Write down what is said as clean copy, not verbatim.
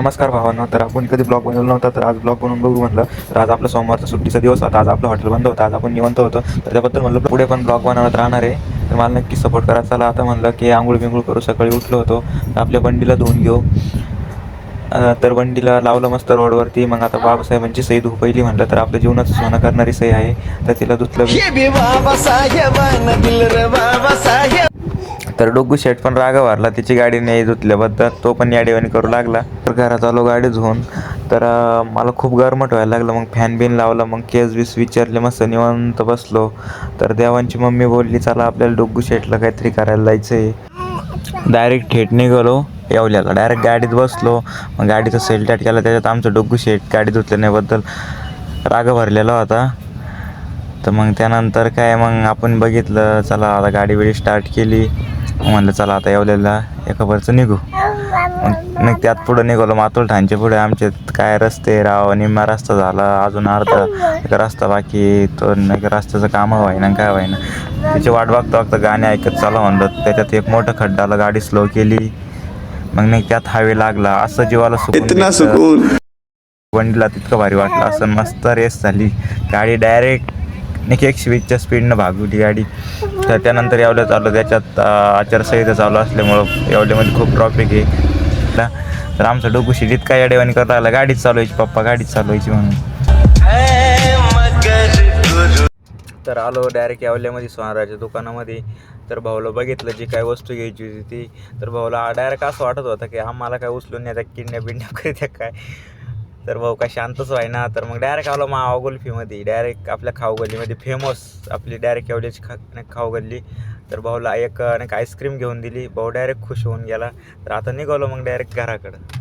नमस्कार भावांनो. तर आपण कधी ब्लॉग बनवला नव्हता, तर आज ब्लॉग बनवून बघू म्हटलं. तर आज आपला सोमवारचा सुट्टीचा दिवस होता. आज आपलं हॉटेल बंद होतं. आज आपण निवांत होतो. तर त्याबद्दल म्हणलं पुढे पण ब्लॉग बनवत राहणार आहे. तर मला नक्की सपोर्ट करा. चला आता म्हणलं की आंघोळ बिंघोळ करू. सकाळी उठलो होतो, तर आपल्या बंडीला धुवून घेऊ. तर बंडीला लावलं मस्त रोडवरती. मग आता बाबासाहेबांची सही धुऊ पहिली म्हटलं, तर आपल्या जीवनाचं सोनं करणारी सही आहे. तर तिला धुतलं. तर डोगू शेट पण राग भरला तिची गाडी नाही धुतल्याबद्दल. तो पण याडेवानी करू लागला. तर घरात आलो गाडी धुवून. तर मला खूप गरमट व्हायला लागलं. मग फॅन बिन लावला. मग केस बीस विचारले, मस्त निवांत बसलो. तर देवांची मम्मी बोलली चला आपल्याला डोगू शेटला काहीतरी करायला जायचं आहे. डायरेक्ट थेट निघालो येवल्याला. डायरेक्ट गाडीत बसलो. मग गाडीचा सेल टाट केला. त्याच्यात आमचं डोगू शेट गाडी धुतल्याबद्दल राग भरलेला होता. तर मग त्यानंतर काय, मग आपण बघितलं चला आता गाडी बिडी स्टार्ट केली. म्हणलं चला आता येवल्याला एका वरचं निघू. मग त्यात पुढं निघालो. मातोल ठाणच्या पुढे आमचे काय रस्ते राव, निम्मा रस्ता झाला, अजून अर्धा एक रस्ता बाकी. तो नाही रस्त्याचं कामं व्हायना काय व्हायना. त्याची वाट बघता गाणे ऐकत चालू म्हणलं. त्याच्यात एक मोठं खड्डा आला, गाडी स्लो केली. मग नाही त्यात हायवे लागला. असं जीवाला सुकून वंडीला तितकं भारी वाटलं. असं मस्त रेस झाली. गाडी डायरेक्ट 120च्या स्पीडनं भागवली गाडी. तर त्यानंतर येवल्या चालू. त्याच्यात आचारसंहिता चालू असल्यामुळं येवल्यामध्ये खूप ट्रॉफिक आहे. तर आमचं डोकू शिडीत काय येडेवानी करायला लागला. गाडीच चालवायची पप्पा, गाडीच चालवायची म्हणून. तर आलो डायरेक्ट येवल्यामध्ये सोनाराच्या दुकानामध्ये. तर भाऊला बघितलं जी काय वस्तू घ्यायची होती ती. तर भाऊला डायरेक्ट असं वाटत होतं की आम्हाला काय उचलून नाही त्या किडनॅप करीत्या काय. तर भाऊ काय शांतच व्हायना. तर मग डायरेक्ट आलो मावा कुल्फीमध्ये. डायरेक्ट आपल्या खाऊगल्लीमध्ये फेमस आपली डायरेक्ट येवल्याची खाऊगल्ली. तर भाऊला एक आईस्क्रीम घेऊन दिली. भाऊ डायरेक्ट खुश होऊन गेला. तर आता निघालो मग डायरेक्ट घराकडं.